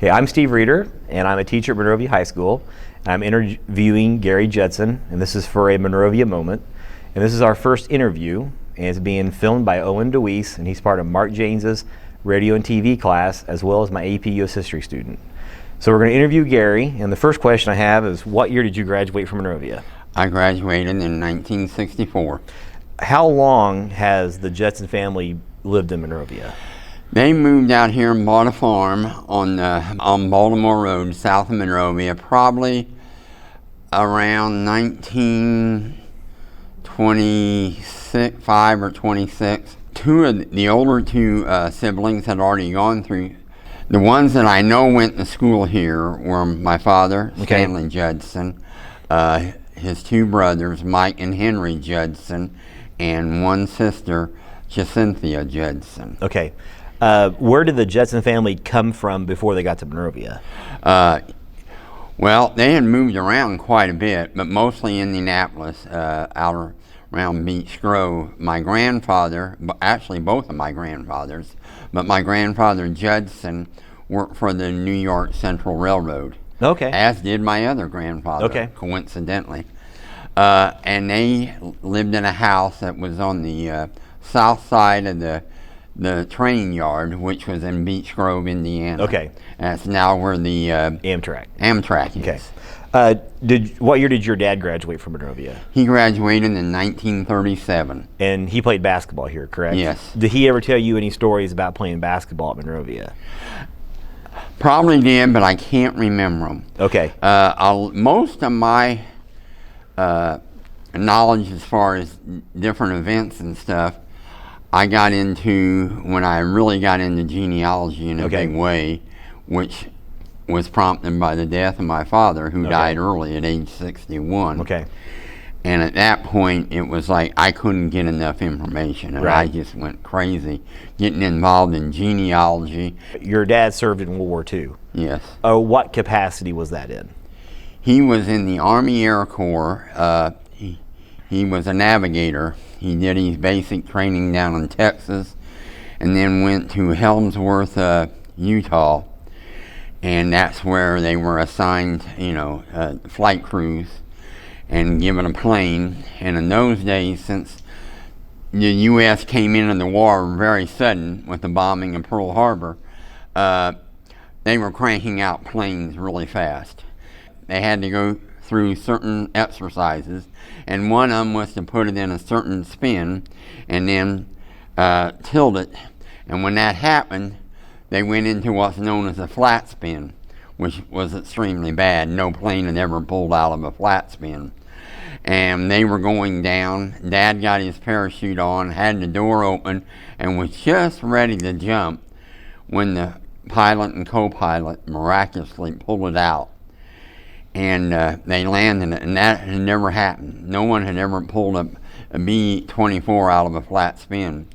Okay, I'm Steve Reeder, and I'm a teacher at Monrovia High School. I'm interviewing Gary Judson, and this is for a Monrovia Moment. And this is our first interview, and it's being filmed by Owen DeWeese, and he's part of Mark James's radio and TV class, as well as my AP US History student. So we're going to interview Gary, and the first question I have is, what year did you graduate from Monrovia? I graduated in 1964. How long has the Judson family lived in Monrovia? They moved out here and bought a farm on Baltimore Road, south of Monrovia, probably around 1925 or 26. Two of the older siblings had already gone through. The ones that I know went to school here were my father, Stanley Judson, his two brothers, Mike and Henry Judson, and one sister, Cynthia Judson. Okay. Where did the Judson family come from before they got to Monrovia? Well, they had moved around quite a bit, but mostly Indianapolis, out around Beech Grove. My grandfather, actually both of my grandfathers, but my grandfather Judson worked for the New York Central Railroad. Okay. As did my other grandfather, coincidentally. And they lived in a house that was on the south side of the train yard, which was in Beech Grove, Indiana. Okay. That's now where the Amtrak is. Okay. What year did your dad graduate from Monrovia? He graduated in 1937. And he played basketball here, correct? Yes. Did he ever tell you any stories about playing basketball at Monrovia? Probably did, but I can't remember them. Okay. Most of my knowledge as far as different events and stuff, I got into when I really got into genealogy in a big way, which was prompted by the death of my father, who died early at age 61. Okay. And at that point, it was like I couldn't get enough information, and I just went crazy getting involved in genealogy. Your dad served in World War II. Yes. What capacity was that in? He was in the Army Air Corps. He was a navigator. He did his basic training down in Texas, and then went to Helmsworth, Utah, and that's where they were assigned, flight crews and given a plane. And in those days, since the U.S. came into the war very sudden with the bombing of Pearl Harbor, they were cranking out planes really fast. They had to go through certain exercises, and one of them was to put it in a certain spin and then tilt it. And when that happened, they went into what's known as a flat spin, which was extremely bad. No plane had ever pulled out of a flat spin. And they were going down. Dad got his parachute on, had the door open, and was just ready to jump when the pilot and co-pilot miraculously pulled it out. And they landed it, and that had never happened. No one had ever pulled a B-24 out of a flat spin.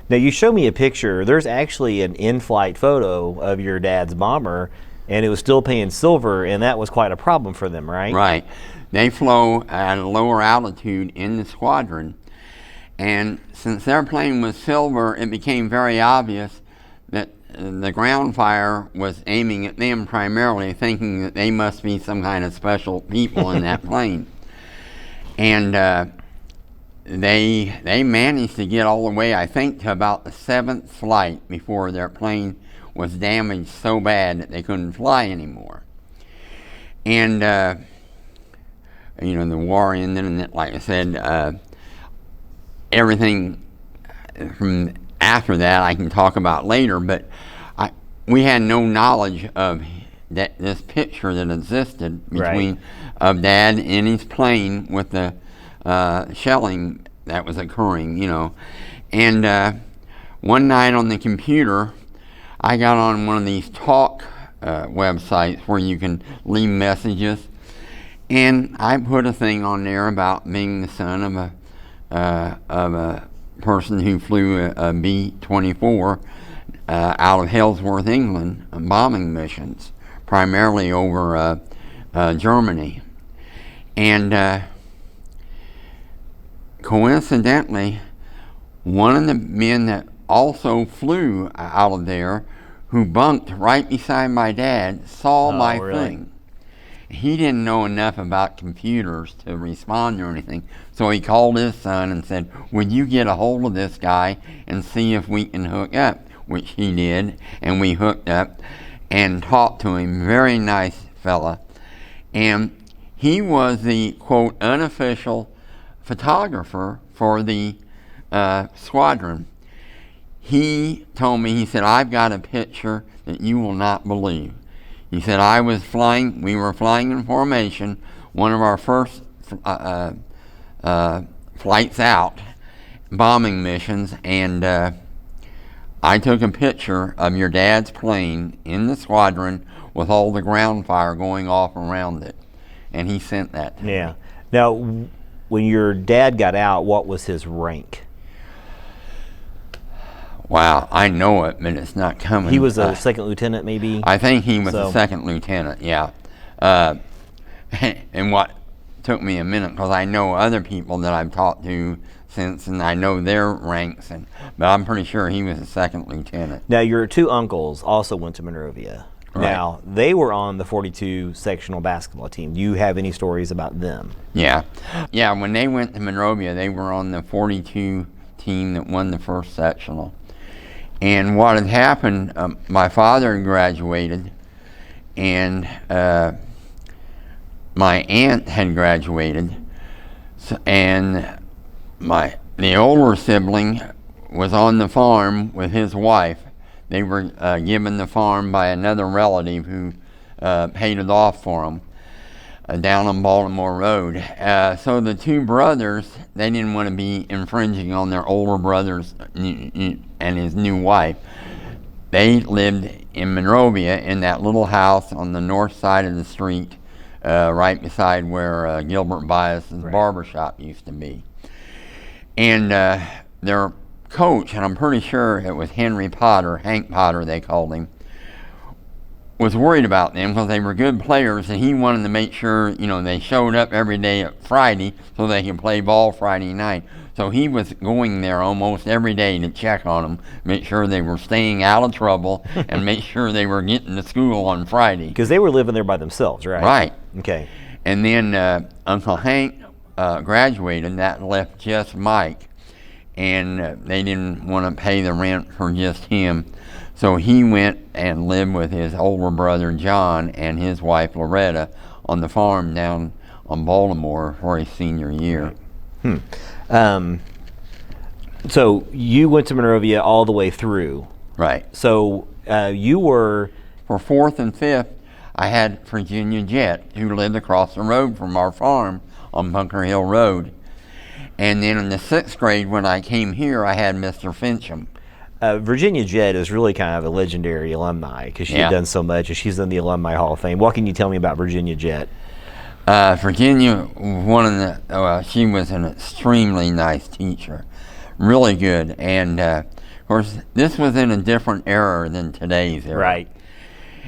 Now, you show me a picture. There's actually an in-flight photo of your dad's bomber, and it was still paying silver, and that was quite a problem for them, right? Right. They flew at a lower altitude in the squadron, and since their plane was silver, it became very obvious that the ground fire was aiming at them primarily, thinking that they must be some kind of special people in that plane. And they managed to get all the way, I think, to about the 7th flight before their plane was damaged so bad that they couldn't fly anymore. And the war ended, and like I said, everything from after that I can talk about later, but we had no knowledge of this picture that existed between of Dad in his plane with the shelling that was occurring, And one night on the computer, I got on one of these talk websites where you can leave messages, and I put a thing on there about being the son of a person who flew a B-24 out of Ellsworth, England, bombing missions, primarily over Germany. And coincidentally, one of the men that also flew out of there, who bunked right beside my dad, saw my really? thing. He didn't know enough about computers to respond or anything, so he called his son and said, would you get a hold of this guy and see if we can hook up, which he did, and we hooked up and talked to him. Very nice fella. And he was the, quote, unofficial photographer for the squadron. He told me, he said, I've got a picture that you will not believe. He said, we were flying in formation, one of our first flights out, bombing missions, and I took a picture of your dad's plane in the squadron with all the ground fire going off around it. And he sent that to me. Yeah. Now, when your dad got out, what was his rank? Wow, I know it, but it's not coming. He was a second lieutenant, maybe? I think he was a second lieutenant, yeah. And what took me a minute, because I know other people that I've talked to since, and I know their ranks, but I'm pretty sure he was a second lieutenant. Now, your two uncles also went to Monrovia. Right. Now, they were on the 42 sectional basketball team. Do you have any stories about them? Yeah. Yeah, when they went to Monrovia, they were on the 42 team that won the first sectional. And what had happened, my father had graduated, and my aunt had graduated, and the older sibling was on the farm with his wife. They were given the farm by another relative who paid it off for them down on Baltimore Road. So the two brothers, they didn't want to be infringing on their older brothers and his new wife. They lived in Monrovia in that little house on the north side of the street, right beside where Gilbert Bias's barbershop used to be. And their coach, and I'm pretty sure it was Henry Potter, Hank Potter they called him, was worried about them because they were good players, and he wanted to make sure, they showed up every day at Friday so they could play ball Friday night. So he was going there almost every day to check on them, make sure they were staying out of trouble, and make sure they were getting to school on Friday. Because they were living there by themselves, right? Right. Okay. And then Uncle Hank graduated, that left just Mike, and they didn't want to pay the rent for just him. So he went and lived with his older brother John and his wife Loretta on the farm down on Baltimore for his senior year. So you went to Monrovia all the way through. Right. So you were... For fourth and fifth, I had Virginia Jett, who lived across the road from our farm on Bunker Hill Road. And then in the sixth grade, when I came here, I had Mr. Fincham. Virginia Jett is really kind of a legendary alumni because she had done so much, and she's in the Alumni Hall of Fame. What can you tell me about Virginia Jett? Virginia, she was an extremely nice teacher, really good. And of course, this was in a different era than today's era. Right.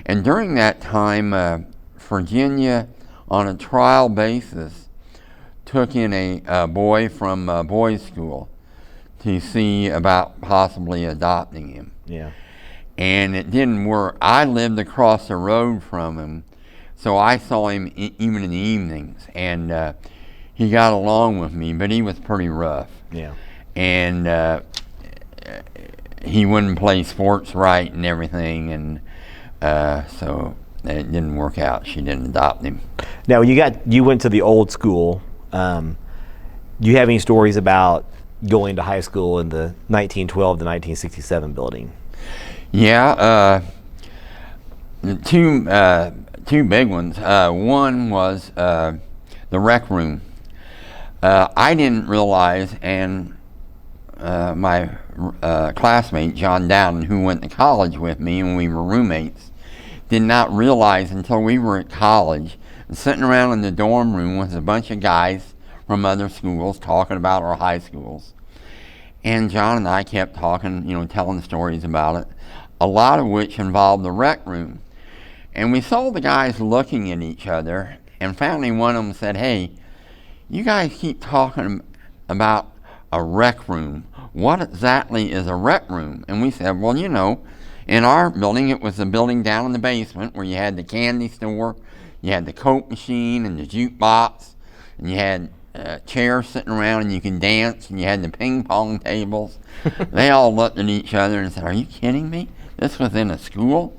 And during that time, Virginia, on a trial basis, took in a boy from boys' school to see about possibly adopting him. Yeah. And it didn't work. I lived across the road from him, so I saw him even in the evenings, and he got along with me, but he was pretty rough. Yeah. And he wouldn't play sports right and everything, and so it didn't work out. She didn't adopt him. Now, you went to the old school. Do you have any stories about going to high school in the 1912 to 1967 building? Yeah, the two big ones. One was the rec room. I didn't realize, and my classmate John Dowden, who went to college with me and we were roommates, did not realize until we were at college, sitting around in the dorm room with a bunch of guys from other schools talking about our high schools. And John and I kept talking, telling stories about it, a lot of which involved the rec room. And we saw the guys looking at each other, and finally one of them said, "Hey, you guys keep talking about a rec room. What exactly is a rec room?" And we said, "Well, In our building, it was the building down in the basement where you had the candy store, you had the Coke machine and the jukebox, and you had chairs sitting around and you can dance, and you had the ping pong tables. They all looked at each other and said, "Are you kidding me? This was in a school?"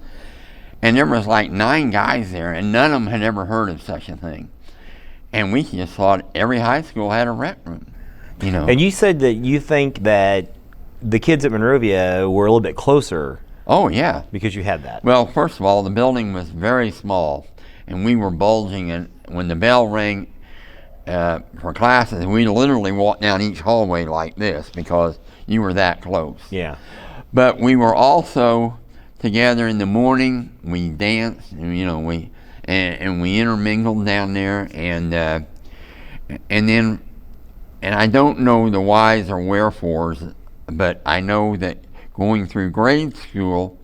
And there was like 9 guys there, and none of them had ever heard of such a thing. And we just thought every high school had a rec room, you know. And you said that you think that the kids at Monrovia were a little bit closer. Oh, yeah. Because you had that. Well, first of all, the building was very small, and we were bulging, and when the bell rang for classes, we literally walked down each hallway like this because you were that close. Yeah. But we were also together in the morning. We danced, and, you know, we intermingled down there, and then I don't know the whys or wherefores, but I know that going through grade school,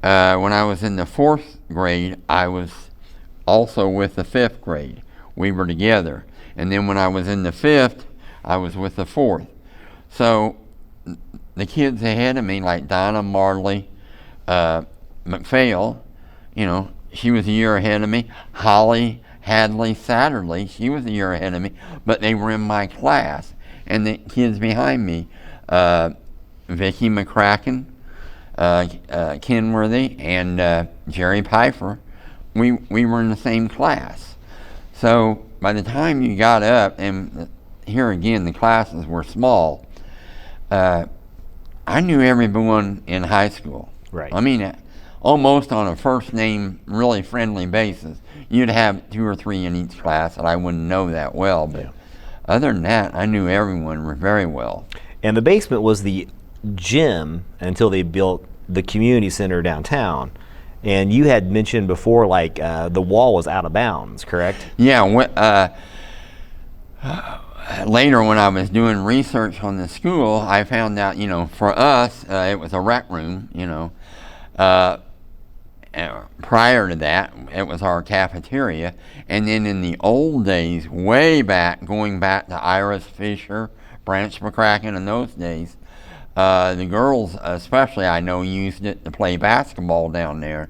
when I was in the 4th grade, I was also with the 5th grade. We were together. And then when I was in the 5th, I was with the 4th. So the kids ahead of me, like Donna Marley McPhail, you know, she was a year ahead of me. Holly Hadley Satterley, she was a year ahead of me, but they were in my class. And the kids behind me, Vicki McCracken, Kenworthy, and Jerry Pfeiffer, we were in the same class. So by the time you got up, and here again the classes were small, I knew everyone in high school. Right. I mean, almost on a first name, really friendly basis. You'd have 2 or 3 in each class, and I wouldn't know that well, but other than that, I knew everyone very well. And the basement was the gym until they built the community center downtown. And you had mentioned before, like, the wall was out of bounds, correct? Yeah. Later, when I was doing research on the school, I found out, you know, for us, it was a rec room, you know. Prior to that, it was our cafeteria. And then in the old days, way back, going back to Iris Fisher, Branch McCracken in those days, the girls, especially, I know, used it to play basketball down there.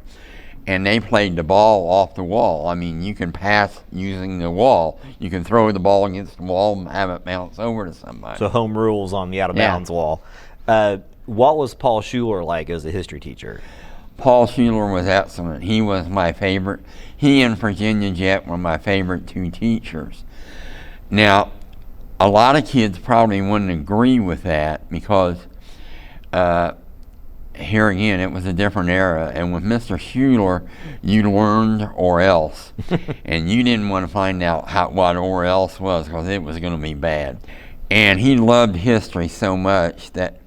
And they played the ball off the wall. I mean, you can pass using the wall. You can throw the ball against the wall and have it bounce over to somebody. So home rules on the out-of-bounds wall. What was Paul Schuler like as a history teacher? Paul Schuler was excellent. He was my favorite. He and Virginia Jett were my favorite 2 teachers. Now, a lot of kids probably wouldn't agree with that because here again, it was a different era, and with Mr. Schuler, you learned or else, and you didn't want to find out what or else was because it was going to be bad. And he loved history so much that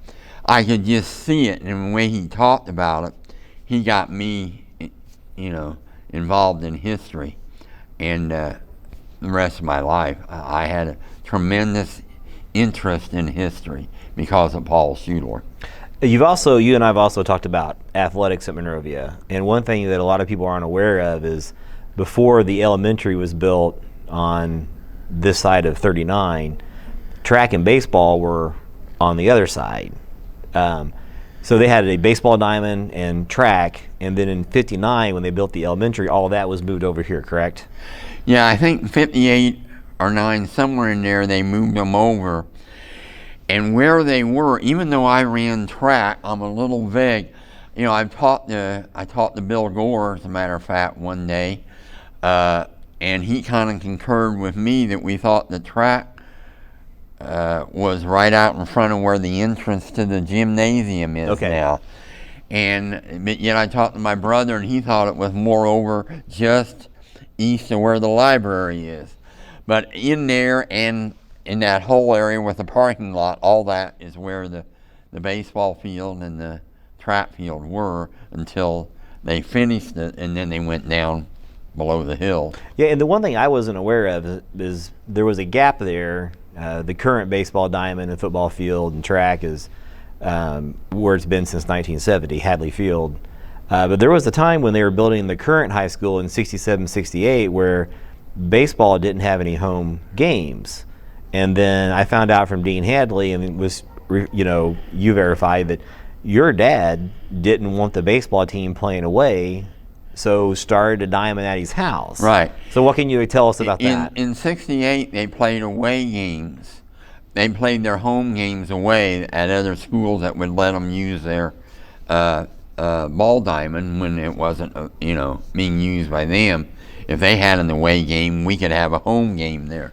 I could just see it, and the way he talked about it, he got me, you know, involved in history, and the rest of my life, I had a tremendous interest in history because of Paul Schuler. You and I have also talked about athletics at Monrovia, and one thing that a lot of people aren't aware of is before the elementary was built on this side of 39, track and baseball were on the other side. So they had a baseball diamond and track, and then in 59, when they built the elementary, all of that was moved over here, correct? Yeah, I think 58 or 9, somewhere in there, they moved them over. And where they were, even though I ran track, I'm a little vague. You know, I taught to Bill Gore, as a matter of fact, one day, and he kind of concurred with me that we thought the track was right out in front of where the entrance to the gymnasium is now. But yet I talked to my brother, and he thought it was more over just east of where the library is. But in there and in that whole area with the parking lot, all that is where the baseball field and the track field were until they finished it, and then they went down below the hill. Yeah, and the one thing I wasn't aware of is there was a gap there. The current baseball diamond and football field and track is where it's been since 1970, Hadley Field. But there was a time when they were building the current high school in 67, 68 where baseball didn't have any home games. And then I found out from Dean Hadley, and it was, you know, you verified that your dad didn't want the baseball team playing away, so started a diamond at his house. Right. So what can you tell us about that? In '68, they played away games. They played their home games away at other schools that would let them use their ball diamond when it wasn't, being used by them. If they had an away game, we could have a home game there.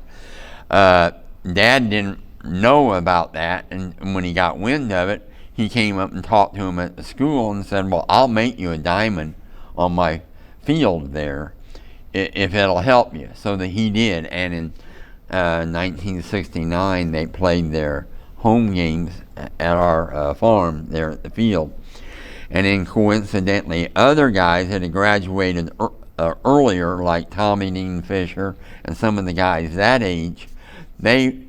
Dad didn't know about that, and when he got wind of it, he came up and talked to him at the school and said, well, I'll make you a diamond on my field there if it'll help you. So that he did, and in 1969 they played their home games at our farm there at the field. And then coincidentally, other guys that had graduated earlier, like Tommy Dean Fisher and some of the guys that age, they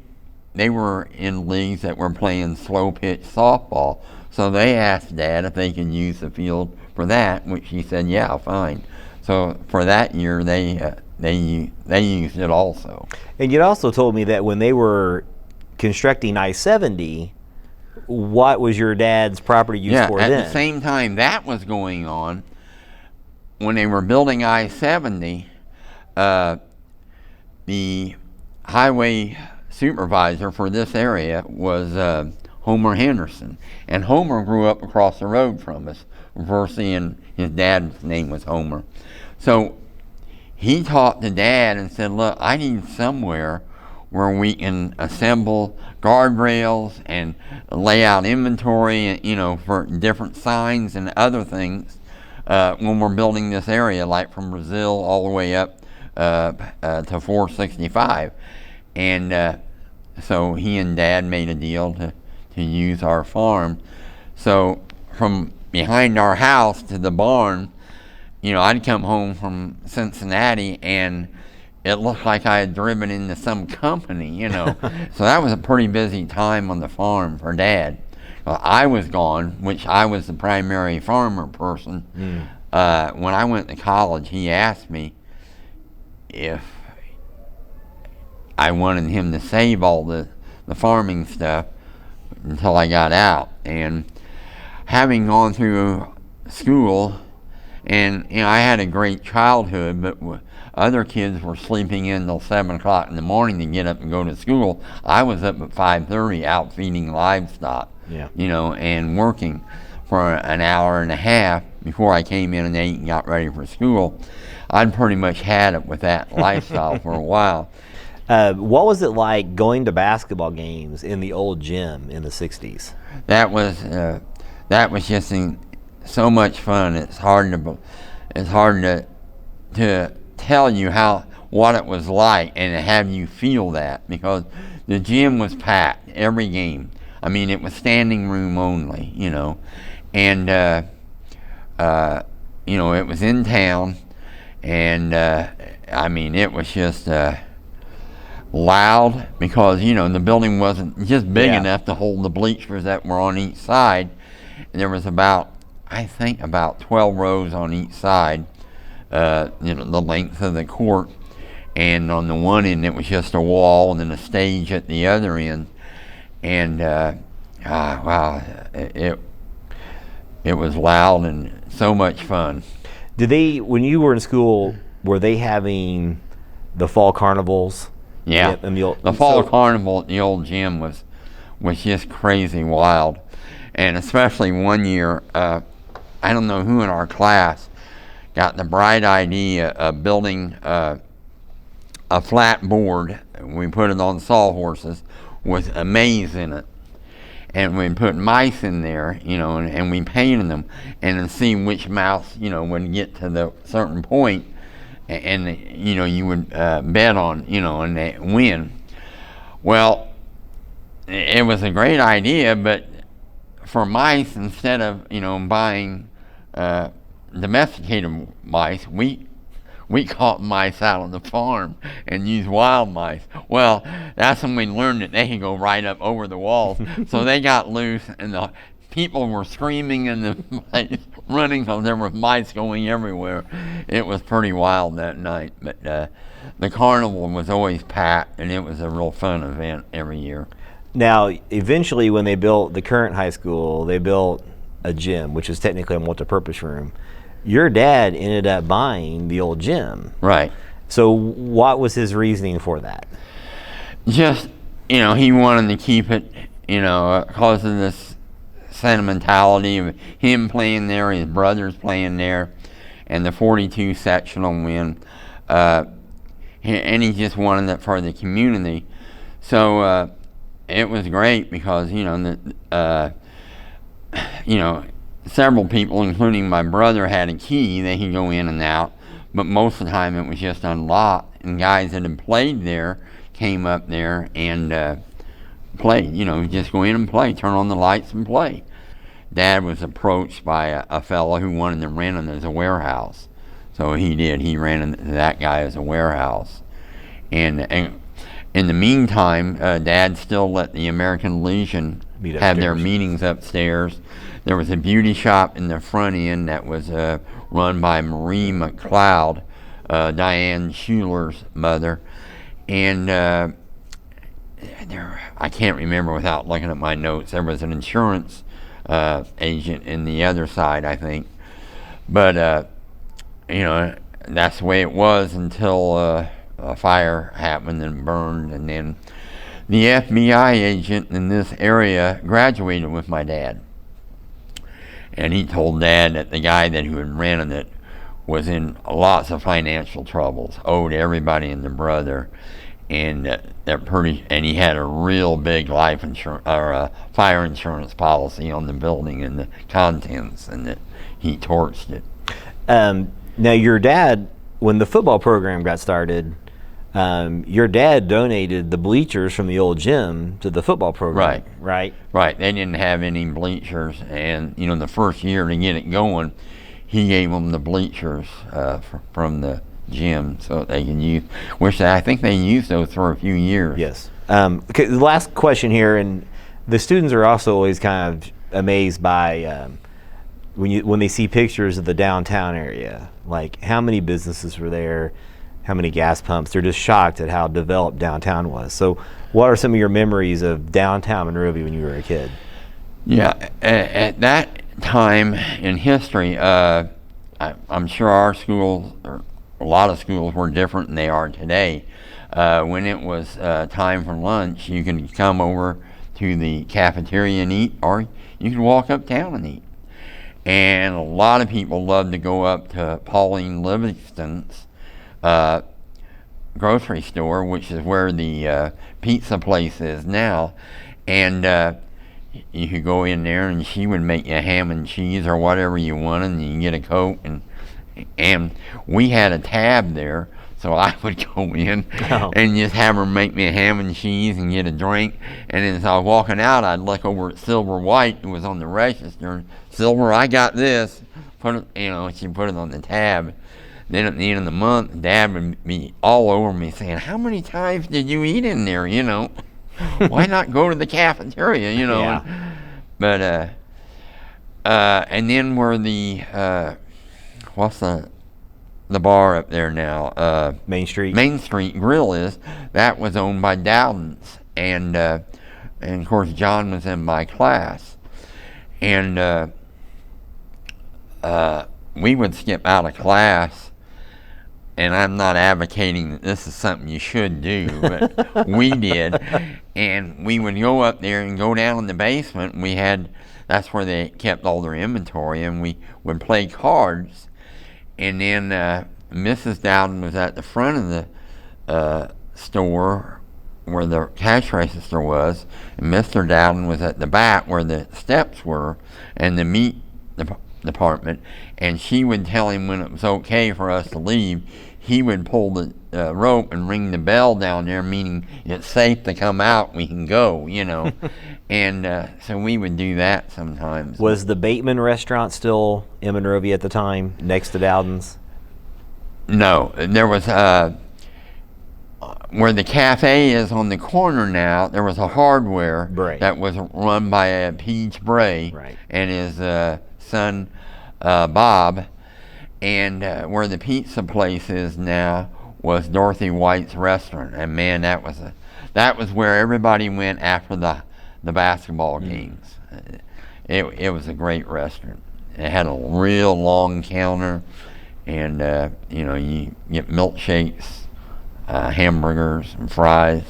were in leagues that were playing slow pitch softball. So they asked Dad if they could use the field for that, which he said, yeah, fine. So for that year, they used it also. And you also told me that when they were constructing I-70, what was your dad's property used for then? At the same time that was going on, when they were building I-70, the highway supervisor for this area was Homer Henderson. And Homer grew up across the road from us. Versity, and his dad's name was Homer. So he talked to Dad and said, look, I need somewhere where we can assemble guardrails and lay out inventory, for different signs and other things when we're building this area, like from Brazil all the way up to 465. And so he and Dad made a deal to use our farm. So from behind our house to the barn, I'd come home from Cincinnati and it looked like I had driven into some company, So that was a pretty busy time on the farm for Dad. Well, I was gone, which I was the primary farmer person. When I went to college, he asked me if I wanted him to save all the farming stuff until I got out. And having gone through school, and I had a great childhood, but other kids were sleeping in till 7 o'clock in the morning to get up and go to school. I was up at 5:30 out feeding livestock, and working for an hour and a half before I came in and ate and got ready for school. I'd pretty much had it with that lifestyle for a while. What was it like going to basketball games in the old gym in the 60s? That was just so much fun. It's hard to tell you what it was like and to have you feel that, because the gym was packed every game. I mean, it was standing room only, and it was in town, and it was just loud because the building wasn't just big enough to hold the bleachers that were on each side. And there was about 12 rows on each side, the length of the court, and on the one end it was just a wall and then a stage at the other end. And wow, it was loud and so much fun. Did they, when you were in school, were they having the fall carnivals? Yeah, the fall carnival at the old gym was just crazy wild. And especially one year, I don't know who in our class got the bright idea of building a flat board. We put it on sawhorses with a maze in it. And we put mice in there, and we painted them, and then see which mouse, would get to the certain point, and you would bet on, and they win. Well, it was a great idea, but for mice, instead of buying domesticated mice, we caught mice out on the farm and used wild mice. Well, that's when we learned that they can go right up over the walls. So they got loose, and the people were screaming in the place, running, because there were mice going everywhere. It was pretty wild that night. But the carnival was always packed, and it was a real fun event every year. Now, eventually, when they built the current high school, they built a gym, which is technically a multi-purpose room. Your dad ended up buying the old gym. Right. So what was his reasoning for that? Just, he wanted to keep it, because of this sentimentality of him playing there, his brothers playing there, and the 42 sectional win. And he just wanted it for the community. So it was great because, several people, including my brother, had a key. They could go in and out. But most of the time it was just unlocked. And guys that had played there came up there and played. Just go in and play, turn on the lights and play. Dad was approached by a fellow who wanted to rent it as a warehouse. So he did. He rented that guy as a warehouse. And in the meantime, Dad still let the American Legion have their meetings upstairs. There was a beauty shop in the front end that was run by Marie McLeod, Diane Schuler's mother. And I can't remember without looking at my notes. There was an insurance agent in the other side, I think. But, that's the way it was until a fire happened and burned. And then the FBI agent in this area graduated with my dad. And he told Dad that the guy who had rented it was in lots of financial troubles, owed everybody and their brother, and and he had a real big life insurance or a fire insurance policy on the building and the contents, and that he torched it. Now, your dad, when the football program got started, your dad donated the bleachers from the old gym to the football program, right? Right. They didn't have any bleachers, and the first year to get it going, he gave them the bleachers from the gym so they can use, which I think they used those for a few years. Yes. Okay, the last question here, and the students are also always kind of amazed by when they see pictures of the downtown area, like how many businesses were there, how many gas pumps. They're just shocked at how developed downtown was. So what are some of your memories of downtown Monrovia when you were a kid? Yeah, at that time in history, I'm sure our schools, or a lot of schools, were different than they are today. When it was time for lunch, you could come over to the cafeteria and eat, or you could walk uptown and eat. And a lot of people loved to go up to Pauline Livingston's grocery store, which is where the pizza place is now, and you could go in there and she would make you a ham and cheese or whatever you wanted, and you can get a Coke, and we had a tab there, so I would go in and just have her make me a ham and cheese and get a drink, and as I was walking out, I'd look over at Silver White, who was on the register. Silver, I got this. Put it, she put it on the tab. Then at the end of the month, Dad would be all over me saying, "How many times did you eat in there? Why not go to the cafeteria? Yeah. But and then where the what's the bar up there now? Main Street. Main Street Grill is. That was owned by Dowdens, and of course John was in my class, and we would skip out of class. And I'm not advocating that this is something you should do, but we did. And we would go up there and go down in the basement. That's where they kept all their inventory, and we would play cards. And then Mrs. Dowden was at the front of the store where the cash register was, and Mr. Dowden was at the back where the steps were, and the meat department. And she would tell him when it was okay for us to leave. He would pull the rope and ring the bell down there, meaning it's safe to come out, we can go, And so we would do that sometimes. Was the Bateman restaurant still in Monrovia at the time, next to Dowden's? No, there was, where the cafe is on the corner now, there was a hardware that was run by Peach Bray and his son, Bob. And where the pizza place is now was Dorothy White's restaurant, and man, that was where everybody went after the basketball games. It was a great restaurant. It had a real long counter, and you get milkshakes, hamburgers, and fries.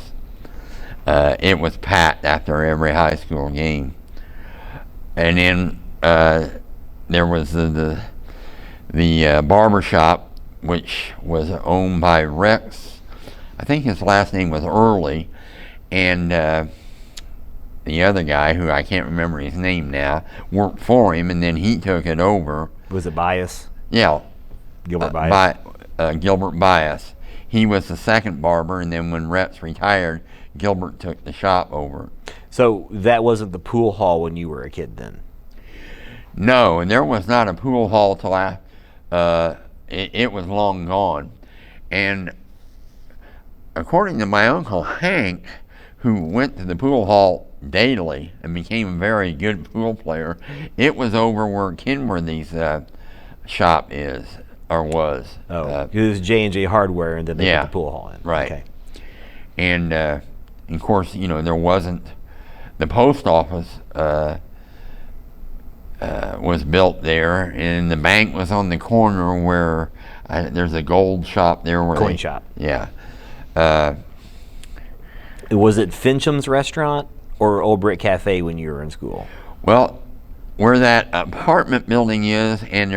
It was packed after every high school game. And then there was the barber shop, which was owned by Rex. I think his last name was Early, and the other guy, who I can't remember his name now, worked for him, and then he took it over. Was it Bias? Yeah. Gilbert Bias? Gilbert Bias. He was the second barber, and then when Rex retired, Gilbert took the shop over. So that wasn't the pool hall when you were a kid then? No, and there was not a pool hall till it was long gone. And according to my Uncle Hank, who went to the pool hall daily and became a very good pool player, it was over where Kenworthy's shop is, or was. Oh, it was J&J Hardware, and then they yeah, put the pool hall in. Right. Okay. And of course, there wasn't, the post office was built there, and the bank was on the corner where there's a gold shop there. Coin shop. Yeah. Was it Fincham's Restaurant or Old Brick Cafe when you were in school? Well, where that apartment building is, and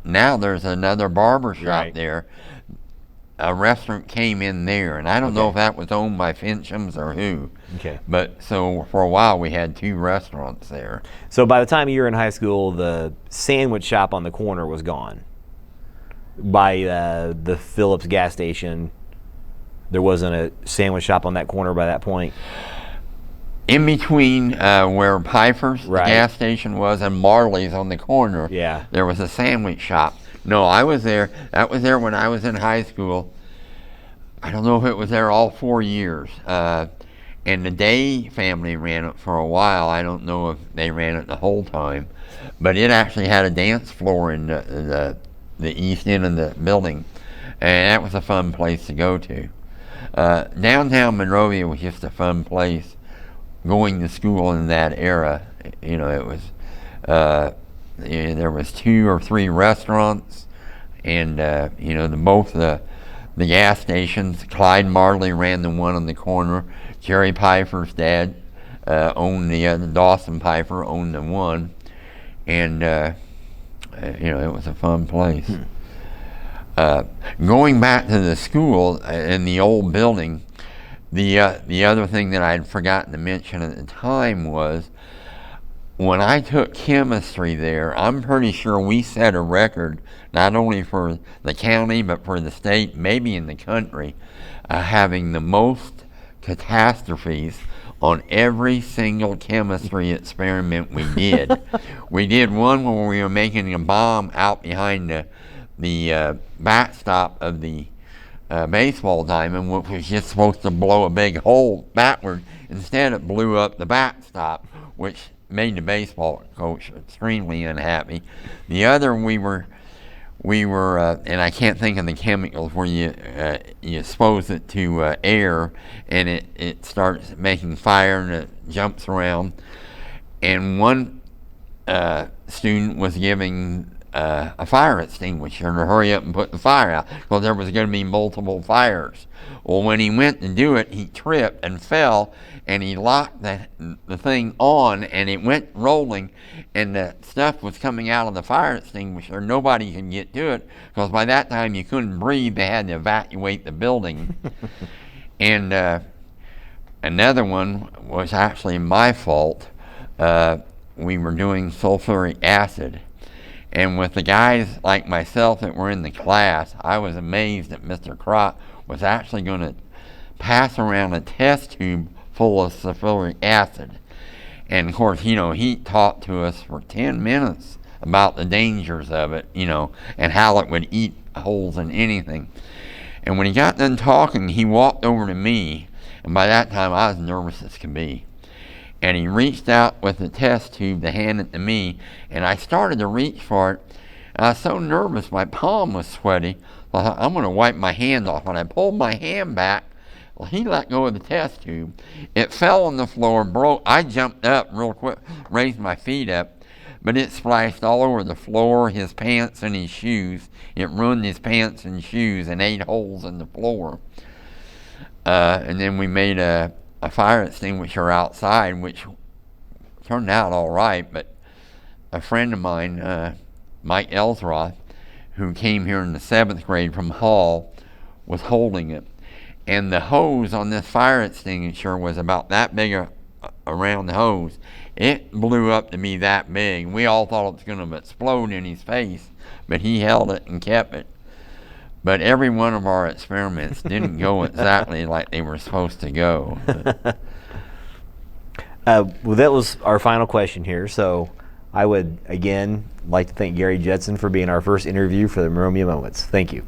now there's another barber shop there. A restaurant came in there, and I don't know if that was owned by Fincham's or who. Okay. But so for a while we had two restaurants there. So by the time you were in high school, the sandwich shop on the corner was gone. By the Phillips gas station, there wasn't a sandwich shop on that corner by that point? In between where Piper's the gas station was and Marley's on the corner, there was a sandwich shop. No, I was there. That was there when I was in high school. I don't know if it was there all 4 years. And the Day family ran it for a while. I don't know if they ran it the whole time. But it actually had a dance floor in the east end of the building. And that was a fun place to go to. Downtown Monrovia was just a fun place. Going to school in that era, it was... there was 2 or 3 restaurants, and both the gas stations. Clyde Marley ran the one on the corner. Jerry Piper's dad owned the other. Dawson Piper owned the one, and it was a fun place. Going back to the school in the old building, the other thing that I'd forgotten to mention at the time was, when I took chemistry there, I'm pretty sure we set a record, not only for the county, but for the state, maybe in the country, having the most catastrophes on every single chemistry experiment we did. We did one where we were making a bomb out behind the backstop of the baseball diamond, which was just supposed to blow a big hole backward. Instead, it blew up the backstop, which made the baseball coach extremely unhappy. The other, we were, and I can't think of the chemicals where you expose it to air, and it starts making fire and it jumps around. And one student was giving a fire extinguisher to hurry up and put the fire out, because there was going to be multiple fires. Well, when he went to do it, he tripped and fell, and he locked the thing on, and it went rolling, and the stuff was coming out of the fire extinguisher. Nobody could get to it, because by that time you couldn't breathe. They had to evacuate the building. And another one was actually my fault. We were doing sulfuric acid. And with the guys like myself that were in the class, I was amazed that Mr. Crott was actually going to pass around a test tube full of sulfuric acid. And of course, he talked to us for 10 minutes about the dangers of it, and how it would eat holes in anything. And when he got done talking, he walked over to me, and by that time I was nervous as could be. And he reached out with the test tube to hand it to me, and I started to reach for it, and I was so nervous, my palm was sweaty. I thought, I'm going to wipe my hand off. When I pulled my hand back, Well, he let go of the test tube. It fell on the floor, broke. I jumped up real quick, raised my feet up, but it splashed all over the floor, his pants, and his shoes. It ruined his pants and shoes and 8 holes in the floor. And then we made a fire extinguisher outside, which turned out all right, but a friend of mine, Mike Ellsroth, who came here in the 7th grade from Hall, was holding it. And the hose on this fire extinguisher was about that big around the hose. It blew up to be that big. We all thought it was going to explode in his face, but he held it and kept it. But every one of our experiments didn't go exactly like they were supposed to go. Well, that was our final question here. So I would, again, like to thank Gary Judson for being our first interview for the Monrovia Moments. Thank you.